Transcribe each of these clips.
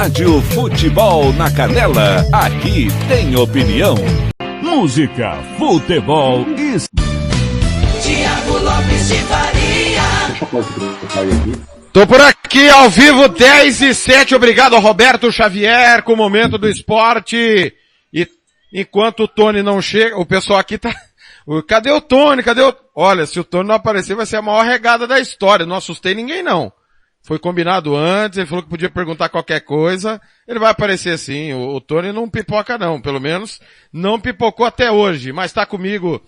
Rádio Futebol na Canela, aqui tem opinião. Música, futebol e... Thiago Lopes de Faria. Tô por aqui ao vivo 10:07, obrigado ao Roberto Xavier com o Momento do Esporte. E enquanto o Tony não chega, o pessoal aqui tá... Cadê o Tony? Olha, se o Tony não aparecer vai ser a maior regada da história, não assustei ninguém não. Foi combinado antes, ele falou que podia perguntar qualquer coisa, ele vai aparecer sim, o Tony não pipoca não, pelo menos não pipocou até hoje, mas tá comigo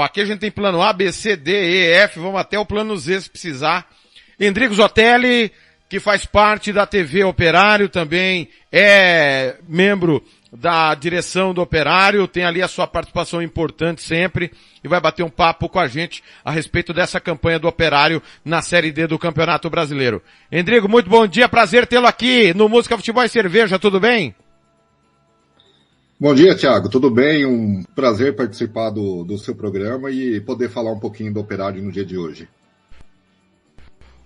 aqui a gente tem plano A, B, C, D, E, F, vamos até o plano Z se precisar. Endrigo Zotelli, que faz parte da TV Operário também, é membro da direção do Operário, tem ali a sua participação importante sempre e vai bater um papo com a gente a respeito dessa campanha do Operário na Série D do Campeonato Brasileiro. Endrigo, muito bom dia, prazer tê-lo aqui no Música, Futebol e Cerveja, tudo bem? Bom dia, Thiago, tudo bem? Um prazer participar do seu programa e poder falar um pouquinho do Operário no dia de hoje.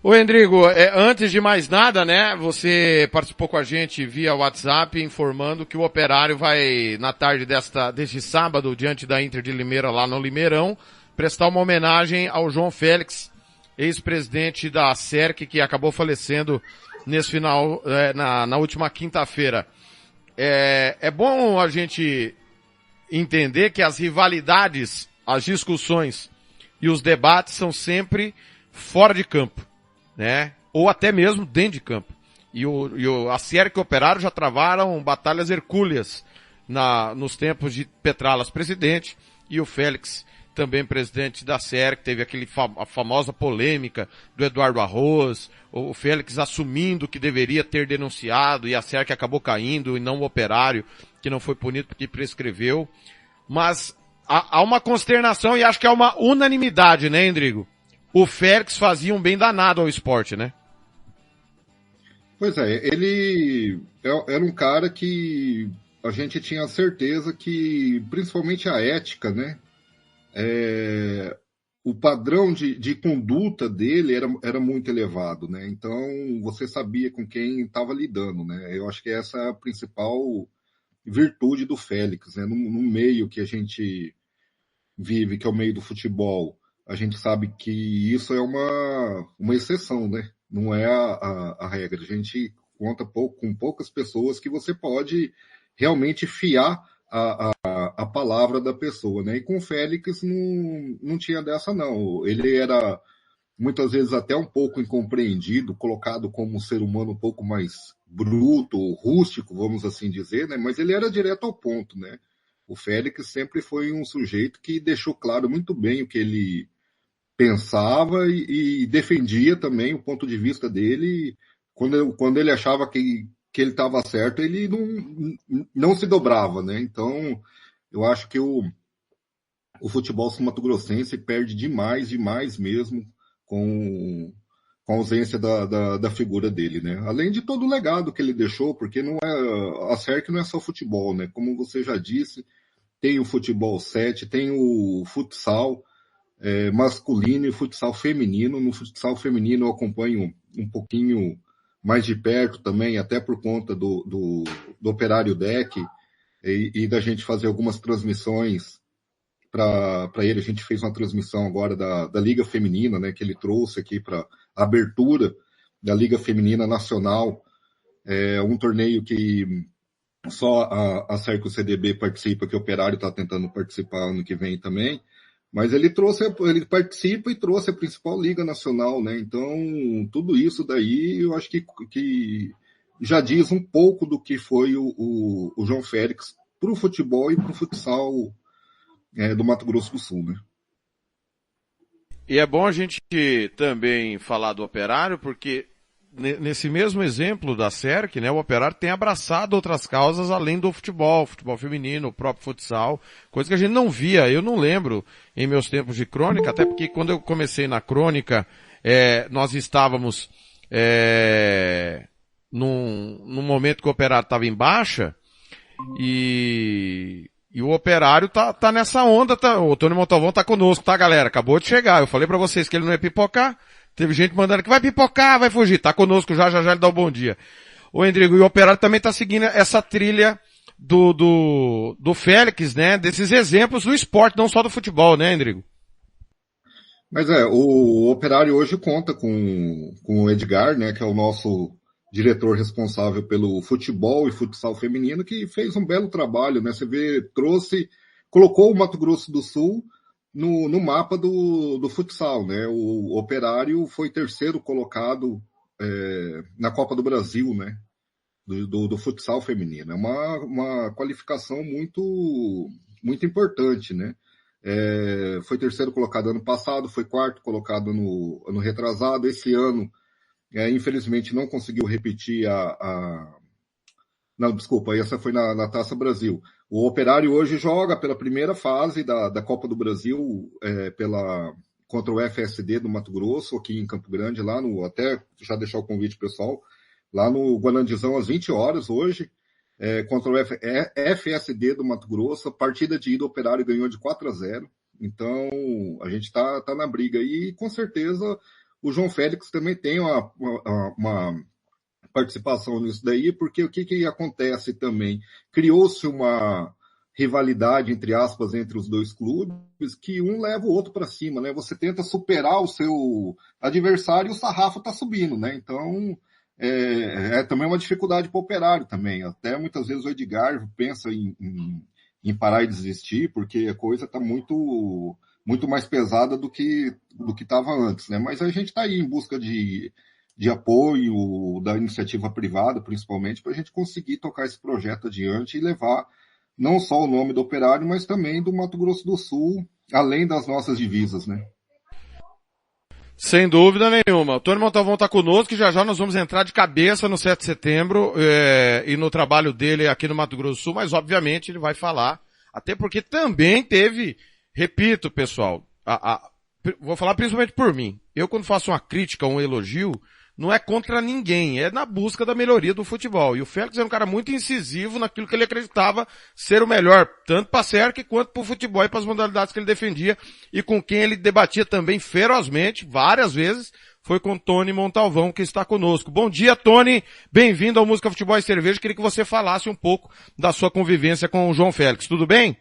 Ô, Endrigo, antes de mais nada, né, você participou com a gente via WhatsApp informando que o Operário vai, na tarde deste sábado, diante da Inter de Limeira, lá no Limeirão, prestar uma homenagem ao João Félix, ex-presidente da SERC, que acabou falecendo nesse final, na última quinta-feira. É bom a gente entender que as rivalidades, as discussões e os debates são sempre fora de campo, né? Ou até mesmo dentro de campo. E a SERC e o Operário já travaram batalhas hercúleas nos tempos de Petralas presidente e o Félix também presidente da SERC, teve a famosa polêmica do Eduardo Arroz, o Félix assumindo que deveria ter denunciado e a SERC acabou caindo e não o Operário, que não foi punido porque prescreveu. Mas há uma consternação e acho que há uma unanimidade, né, Endrigo? O Félix fazia um bem danado ao esporte, né? Pois é, ele era um cara que a gente tinha certeza que, principalmente a ética, né? O padrão de conduta dele era muito elevado, né? Então, você sabia com quem estava lidando, né? Eu acho que essa é a principal virtude do Félix, né? No meio que a gente vive, que é o meio do futebol, a gente sabe que isso é uma exceção, né? Não é a regra. A gente conta com poucas pessoas que você pode realmente fiar a palavra da pessoa, né? E com o Félix não tinha dessa, não. Ele era, muitas vezes, até um pouco incompreendido, colocado como um ser humano um pouco mais bruto, rústico, vamos assim dizer, né? Mas ele era direto ao ponto, né? O Félix sempre foi um sujeito que deixou claro muito bem o que ele pensava e defendia também o ponto de vista dele. Quando ele achava que ele estava certo, ele não se dobrava, né? Então, eu acho que o futebol mato-grossense perde demais mesmo com a ausência da figura dele, né? Além de todo o legado que ele deixou, porque a SERC não é só futebol, né? Como você já disse, tem o futebol 7, tem o futsal masculino e o futsal feminino. No futsal feminino eu acompanho um pouquinho mais de perto também, até por conta do Operário Deck e da gente fazer algumas transmissões para ele. A gente fez uma transmissão agora da Liga Feminina, né, que ele trouxe aqui para a abertura da Liga Feminina Nacional, um torneio que só a SERC e o CDB participa, que o Operário está tentando participar ano que vem também. Mas ele participa e trouxe a principal liga nacional, né? Então, tudo isso daí, eu acho que já diz um pouco do que foi o João Félix para o futebol e para o futsal do Mato Grosso do Sul, né? E é bom a gente também falar do Operário, porque nesse mesmo exemplo da SERC, né, o Operário tem abraçado outras causas além do futebol feminino, o próprio futsal, coisa que a gente não via, eu não lembro em meus tempos de crônica, até porque quando eu comecei na crônica, nós estávamos num momento que o Operário estava em baixa, e o Operário tá nessa onda, o Tony Montalvão tá conosco, tá, galera? Acabou de chegar, eu falei pra vocês que ele não ia pipocar. Teve gente mandando que vai pipocar, vai fugir. Tá conosco já ele dá o bom dia. Ô, Endrigo, e o Operário também está seguindo essa trilha do Félix, né? Desses exemplos do esporte, não só do futebol, né, Endrigo? Mas o Operário hoje conta com o Edgar, né, que é o nosso diretor responsável pelo futebol e futsal feminino, que fez um belo trabalho, né? Você vê, colocou o Mato Grosso do Sul no mapa do futsal, né? O Operário foi terceiro colocado na Copa do Brasil, né? Do futsal feminino. É uma qualificação muito, muito importante, né? Foi terceiro colocado ano passado, foi quarto colocado no ano retrasado. Esse ano, infelizmente, não conseguiu repetir Não, desculpa, essa foi na Taça Brasil. O Operário hoje joga pela primeira fase da Copa do Brasil contra o FSD do Mato Grosso, aqui em Campo Grande, até já deixar o convite pessoal, lá no Guanandizão às 20 horas hoje, contra o FSD do Mato Grosso. A partida de ida, o Operário ganhou de 4-0. Então, a gente tá na briga. E, com certeza, o João Félix também tem uma participação nisso daí, porque o que acontece também? Criou-se uma rivalidade, entre aspas, entre os dois clubes, que um leva o outro para cima, né? Você tenta superar o seu adversário e o sarrafo está subindo, né? Então, também uma dificuldade para o Operário também. Até muitas vezes o Edgar pensa em parar e desistir, porque a coisa está muito, muito mais pesada do que estava antes, né? Mas a gente está aí em busca de apoio da iniciativa privada, principalmente, para a gente conseguir tocar esse projeto adiante e levar não só o nome do Operário, mas também do Mato Grosso do Sul, além das nossas divisas, né? Sem dúvida nenhuma. O Tony Montalvão está conosco e já nós vamos entrar de cabeça no 7 de setembro e no trabalho dele aqui no Mato Grosso do Sul, mas obviamente ele vai falar, até porque também teve, repito, pessoal, vou falar principalmente por mim. Eu, quando faço uma crítica, um elogio, não é contra ninguém, é na busca da melhoria do futebol. E o Félix é um cara muito incisivo naquilo que ele acreditava ser o melhor, tanto para a SERC quanto para o futebol e para as modalidades que ele defendia, e com quem ele debatia também ferozmente, várias vezes, foi com Tony Montalvão, que está conosco. Bom dia, Tony, bem-vindo ao Música, Futebol e Cerveja. Queria que você falasse um pouco da sua convivência com o João Félix. Tudo bem?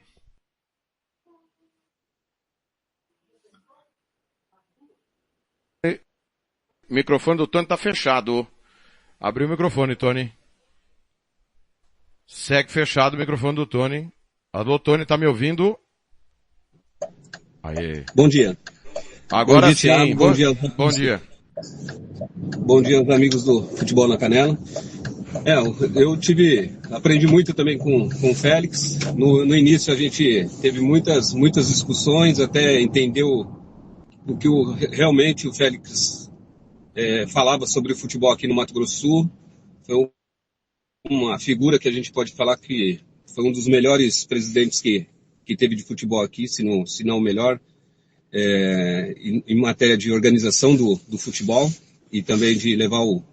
O microfone do Tony está fechado. Abriu o microfone, Tony. Segue fechado o microfone do Tony. Alô, Tony, tá me ouvindo? Aê. Bom dia. Agora bom dia, sim. Thiago. Bom dia. Bom dia. Bom dia aos amigos do Futebol na Canela. Eu aprendi muito também com o Félix. No início a gente teve muitas discussões até entender o que realmente o Félix falava sobre o futebol aqui no Mato Grosso do Sul. Foi uma figura que a gente pode falar que foi um dos melhores presidentes que teve de futebol aqui, se não o melhor, em matéria de organização do futebol e também de levar o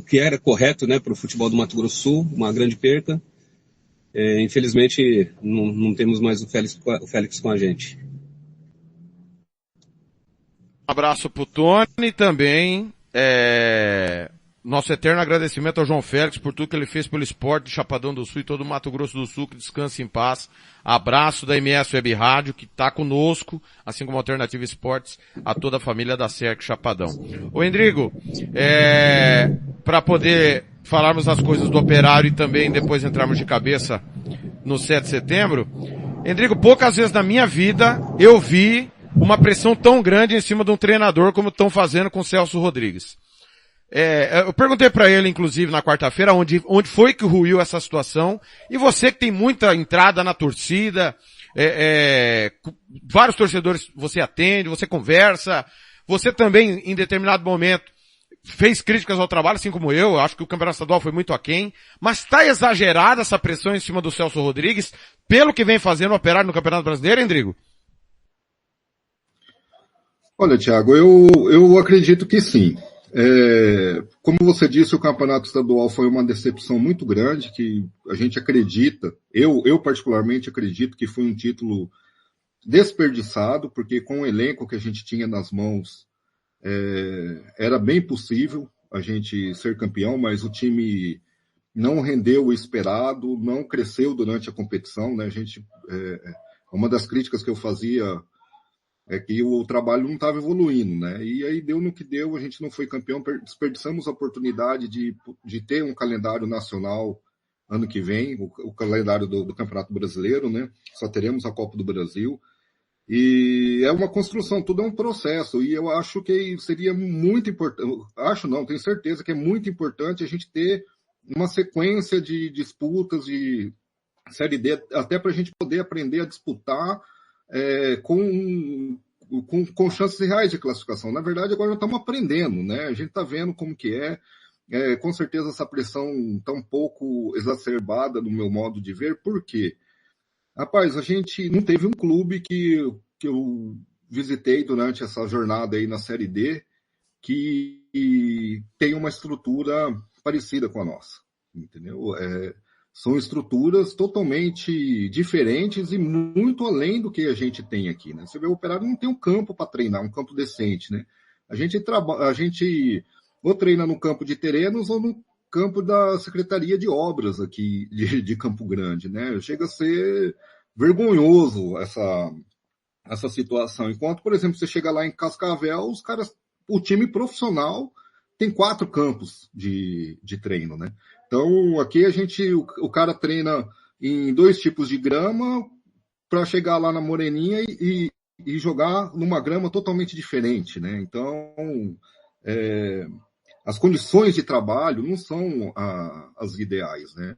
que era correto, né, para o futebol do Mato Grosso do Sul, uma grande perca. Infelizmente não temos mais o Félix com a gente. Abraço pro Tony também. Nosso eterno agradecimento ao João Félix por tudo que ele fez pelo esporte de Chapadão do Sul e todo o Mato Grosso do Sul, que descanse em paz. Abraço da MS Web Rádio, que está conosco, assim como a Alternativa Esportes, a toda a família da SERC Chapadão. Ô, Endrigo, para poder falarmos as coisas do Operário e também depois entrarmos de cabeça no 7 de setembro, Endrigo, poucas vezes na minha vida eu vi uma pressão tão grande em cima de um treinador como estão fazendo com o Celso Rodrigues. Eu perguntei para ele, inclusive, na quarta-feira, onde foi que ruiu essa situação, e você que tem muita entrada na torcida, vários torcedores você atende, você conversa, você também, em determinado momento, fez críticas ao trabalho, assim como eu acho que o Campeonato Estadual foi muito aquém, mas está exagerada essa pressão em cima do Celso Rodrigues, pelo que vem fazendo o Operário no Campeonato Brasileiro, Endrigo? Olha, Thiago, eu acredito que sim. Como você disse, o Campeonato Estadual foi uma decepção muito grande, que a gente acredita, eu particularmente acredito que foi um título desperdiçado, porque com o elenco que a gente tinha nas mãos, era bem possível a gente ser campeão, mas o time não rendeu o esperado, não cresceu durante a competição, né? Uma das críticas que eu fazia é que o trabalho não estava evoluindo, né? E aí deu no que deu, a gente não foi campeão, desperdiçamos a oportunidade de ter um calendário nacional ano que vem, o calendário do Campeonato Brasileiro, né? Só teremos a Copa do Brasil. E é uma construção, tudo é um processo, e eu acho que seria muito importante, tenho certeza que é muito importante a gente ter uma sequência de disputas de Série D, até para a gente poder aprender a disputar com chances reais de classificação. Na verdade, agora nós estamos aprendendo, né? A gente está vendo como que com certeza essa pressão está um pouco exacerbada no meu modo de ver. Por quê? Rapaz, a gente não teve um clube que eu visitei durante essa jornada aí na Série D que tem uma estrutura parecida com a nossa, entendeu? São estruturas totalmente diferentes e muito além do que a gente tem aqui, né? Você vê, o Operário não tem um campo para treinar, um campo decente, né? A gente ou treina no campo de Terenos ou no campo da Secretaria de Obras aqui de Campo Grande, né? Chega a ser vergonhoso essa situação. Enquanto, por exemplo, você chega lá em Cascavel, o time profissional tem 4 campos de treino, né? Então, aqui o cara treina em 2 tipos de grama para chegar lá na Moreninha e jogar numa grama totalmente diferente, né? Então, as condições de trabalho não são as ideais, né?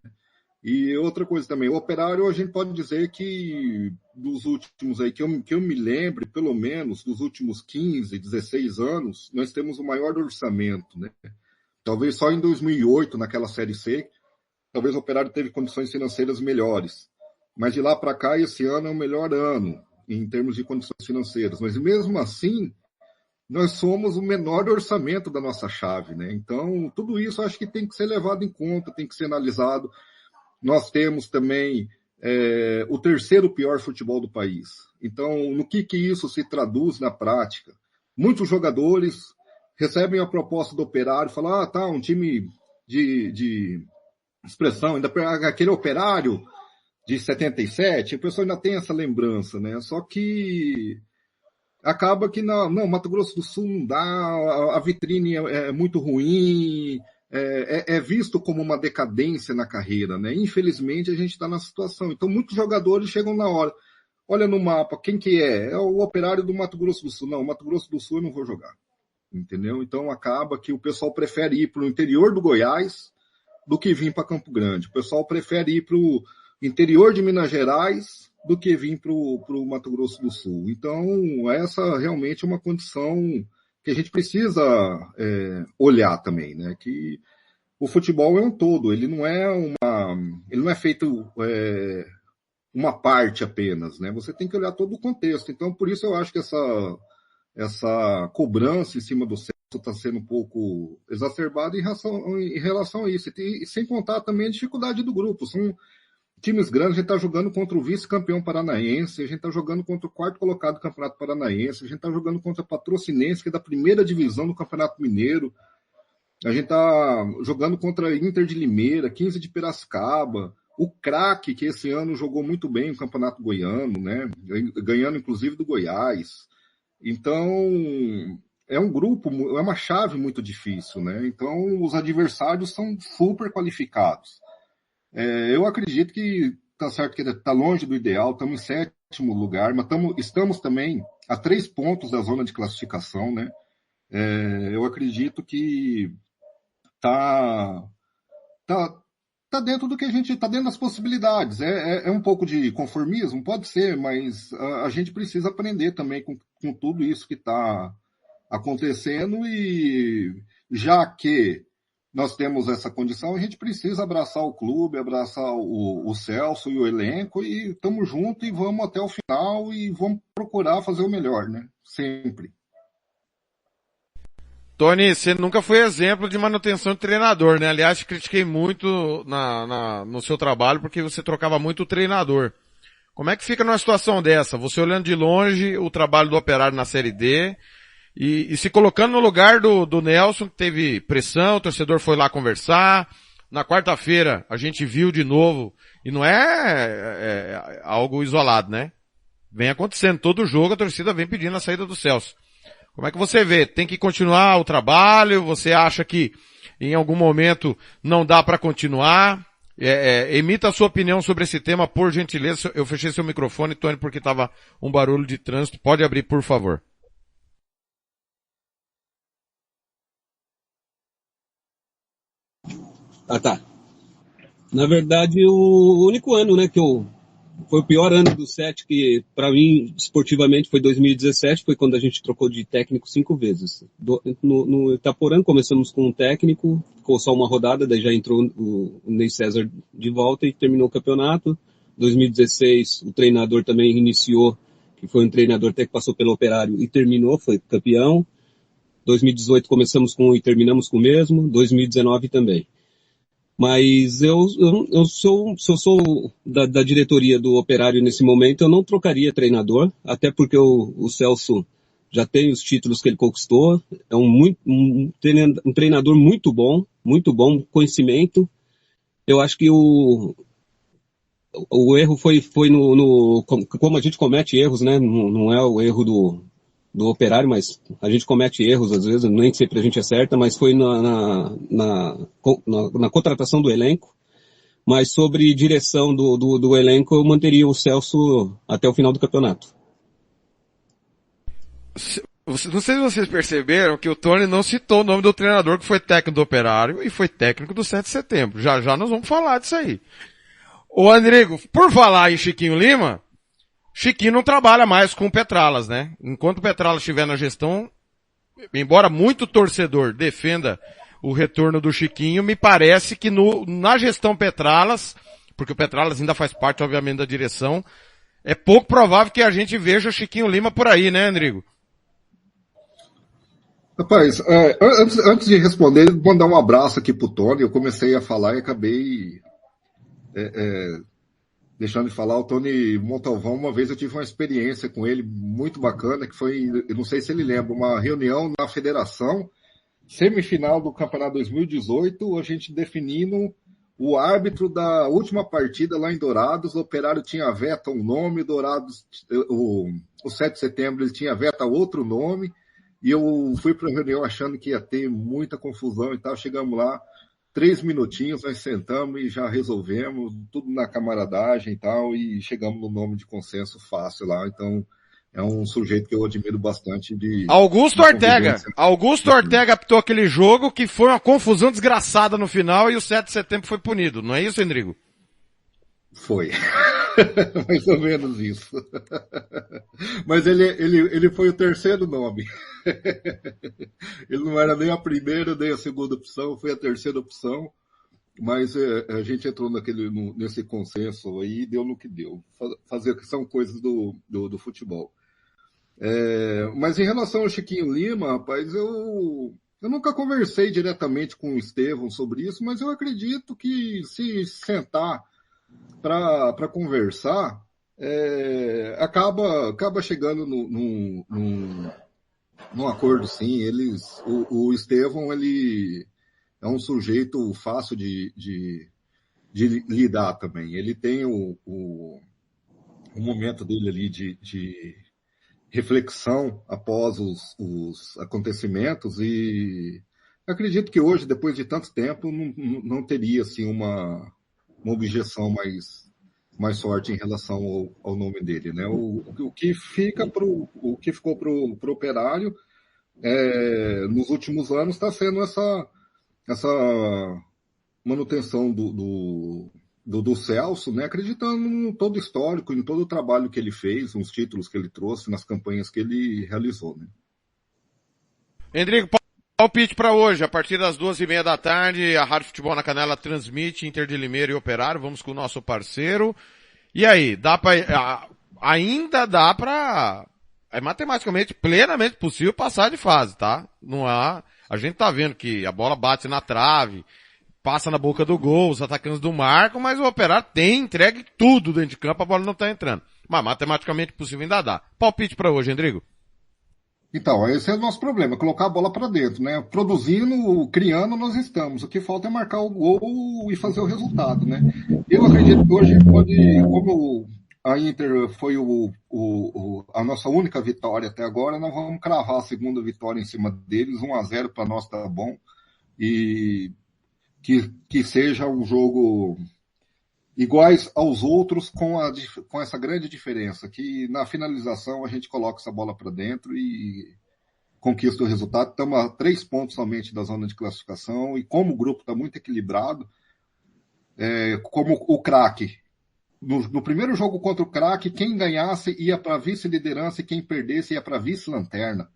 E outra coisa também, o Operário, a gente pode dizer que dos últimos aí, que eu me lembre, pelo menos, dos últimos 15, 16 anos, nós temos o maior orçamento, né? Talvez só em 2008, naquela Série C, talvez o Operário teve condições financeiras melhores. Mas de lá para cá, esse ano é o melhor ano, em termos de condições financeiras. Mas mesmo assim, nós somos o menor orçamento da nossa chave, né? Então, tudo isso acho que tem que ser levado em conta, tem que ser analisado. Nós temos também o 3º pior futebol do país. Então, no que isso se traduz na prática? Muitos jogadores recebem a proposta do Operário, falam, um time de expressão, ainda aquele Operário de 77, a pessoa ainda tem essa lembrança, né? Só que acaba que não, Mato Grosso do Sul não dá, a vitrine é muito ruim, é visto como uma decadência na carreira, né? Infelizmente a gente está na situação. Então muitos jogadores chegam na hora, olha no mapa, quem que é? É o Operário do Mato Grosso do Sul. Não, o Mato Grosso do Sul eu não vou jogar, entendeu? Então acaba que o pessoal prefere ir para o interior do Goiás do que vir para Campo Grande. O pessoal prefere ir para o interior de Minas Gerais do que vir para o Mato Grosso do Sul. Então essa realmente é uma condição que a gente precisa olhar também, né? Que o futebol é um todo, ele não é feito uma parte apenas, né? Você tem que olhar todo o contexto. Então, por isso eu acho que essa cobrança em cima do Celso está sendo um pouco exacerbada em relação a isso. E sem contar também a dificuldade do grupo. São times grandes, a gente está jogando contra o vice-campeão paranaense, a gente está jogando contra o 4º colocado do Campeonato Paranaense, a gente está jogando contra a Patrocinense, que é da 1ª divisão do Campeonato Mineiro, a gente está jogando contra a Inter de Limeira, 15 de Piracicaba, o Craque, que esse ano jogou muito bem o Campeonato Goiano, né? Ganhando inclusive do Goiás. Então, é um grupo, é uma chave muito difícil, né? Então, os adversários são super qualificados. Eu acredito que está certo que está longe do ideal, estamos em 7º lugar, mas estamos também a 3 pontos da zona de classificação, né? Eu acredito que está dentro do que a gente está dentro das possibilidades. É um pouco de conformismo, pode ser, mas a gente precisa aprender também com tudo isso que está acontecendo, e já que nós temos essa condição, a gente precisa abraçar o clube, abraçar o Celso e o elenco, e estamos juntos e vamos até o final e vamos procurar fazer o melhor, né? Sempre. Tony, você nunca foi exemplo de manutenção de treinador, né? Aliás, critiquei muito no seu trabalho porque você trocava muito o treinador. Como é que fica numa situação dessa? Você olhando de longe o trabalho do Operário na Série D, e se colocando no lugar do Nelson, que teve pressão, o torcedor foi lá conversar. Na quarta-feira a gente viu de novo, e não é algo isolado, né? Vem acontecendo, todo jogo a torcida vem pedindo a saída do Celso. Como é que você vê? Tem que continuar o trabalho? Você acha que em algum momento não dá para continuar? Emita a sua opinião sobre esse tema, por gentileza. Eu fechei seu microfone, Tony, porque estava um barulho de trânsito. Pode abrir, por favor. Tá. Na verdade, o único ano, né, foi o pior ano do 7, que para mim, esportivamente, foi 2017, foi quando a gente trocou de técnico 5 vezes. No Itaporã começamos com um técnico, ficou só uma rodada, daí já entrou o Ney César de volta e terminou o campeonato. 2016, o treinador também iniciou, que foi um treinador até que passou pelo Operário e terminou, foi campeão. 2018 começamos com e terminamos com o mesmo, 2019 também. Mas se eu sou da diretoria do Operário nesse momento, eu não trocaria treinador, até porque o Celso já tem os títulos que ele conquistou, é um treinador muito bom, conhecimento. Eu acho que o erro foi como a gente comete erros, né? Não é o erro do Operário, mas a gente comete erros às vezes, nem sempre a gente acerta, mas foi na contratação do elenco. Mas sobre direção do elenco, eu manteria o Celso até o final do campeonato. Não sei se vocês perceberam que o Tony não citou o nome do treinador que foi técnico do Operário e foi técnico do 7 de setembro. Já nós vamos falar disso aí. Ô Andrigo, por falar em Chiquinho Lima, Chiquinho não trabalha mais com o Petralas, né? Enquanto o Petralas estiver na gestão, embora muito torcedor defenda o retorno do Chiquinho, me parece que na gestão Petralas, porque o Petralas ainda faz parte, obviamente, da direção, é pouco provável que a gente veja o Chiquinho Lima por aí, né, Andrigo? Rapaz, antes de responder, mandar um abraço aqui pro Tony. Eu comecei a falar e acabei deixando de falar. O Tony Montalvão, uma vez eu tive uma experiência com ele muito bacana, que foi, eu não sei se ele lembra, uma reunião na federação, semifinal do campeonato 2018, a gente definindo o árbitro da última partida lá em Dourados. O Operário tinha veto um nome, o Dourados, o 7 de setembro, ele tinha veto outro nome, e eu fui para a reunião achando que ia ter muita confusão e tal. Chegamos lá, 3 minutinhos, nós sentamos e já resolvemos, tudo na camaradagem e tal, e chegamos no nome de consenso fácil lá. Então, é um sujeito que eu admiro bastante Augusto Ortega. Augusto Ortega apitou aquele jogo que foi uma confusão desgraçada no final e o 7 de setembro foi punido. Não é isso, Rodrigo? Foi. Mais ou menos isso. Mas ele foi o terceiro nome. Ele não era nem a primeira, nem a segunda opção, foi a terceira opção. Mas a gente entrou nesse consenso aí e deu no que deu. Fazer que são coisas do futebol. Mas em relação ao Chiquinho Lima, rapaz, eu nunca conversei diretamente com o Estevão sobre isso, mas eu acredito que se sentar para conversar, acaba chegando num acordo, sim. O Estevão, ele é um sujeito fácil de lidar também. Ele tem o momento dele ali de reflexão após os acontecimentos, e acredito que hoje, depois de tanto tempo, não teria assim, uma objeção mais forte em relação ao nome dele, né? O que ficou para o Operário nos últimos anos está sendo essa manutenção do Celso, né? Acreditando em todo o histórico, em todo o trabalho que ele fez, nos títulos que ele trouxe, nas campanhas que ele realizou, né? Rodrigo, palpite para hoje, a partir das 2h30 da tarde, a Rádio Futebol na Canela transmite Inter de Limeira e Operário. Vamos com o nosso parceiro. E aí, ainda dá para, matematicamente, plenamente possível passar de fase, tá? Não há, a gente tá vendo que a bola bate na trave, passa na boca do gol, os atacantes do marco, mas o Operário tem entregue tudo dentro de campo, a bola não tá entrando. Mas matematicamente possível ainda dá. Palpite para hoje, Rodrigo. Então, esse é o nosso problema, colocar a bola para dentro, né? Produzindo, criando, nós estamos. O que falta é marcar o gol e fazer o resultado, né? Eu acredito que hoje pode, como a Inter foi a nossa única vitória até agora, nós vamos cravar a segunda vitória em cima deles, 1-0 para nós tá bom, e que seja um jogo iguais aos outros com essa grande diferença, que na finalização a gente coloca essa bola para dentro e conquista o resultado. Estamos a 3 pontos somente da zona de classificação e como o grupo está muito equilibrado, como o craque, no primeiro jogo contra o craque, quem ganhasse ia para vice-liderança e quem perdesse ia para vice-lanterna.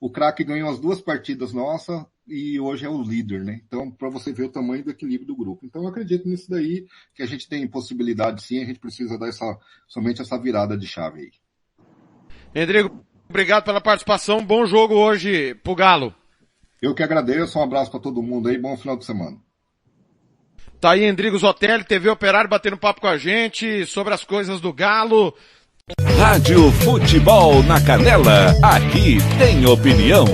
O craque ganhou as 2 partidas nossas e hoje é o líder, né? Então, para você ver o tamanho do equilíbrio do grupo. Então, eu acredito nisso daí, que a gente tem possibilidade sim, a gente precisa dar somente essa virada de chave aí. Rodrigo, obrigado pela participação, bom jogo hoje pro Galo. Eu que agradeço, um abraço para todo mundo aí, bom final de semana. Tá aí Endrigo Zotelli, TV Operário, batendo papo com a gente sobre as coisas do Galo. Rádio Futebol na Canela, aqui tem opinião.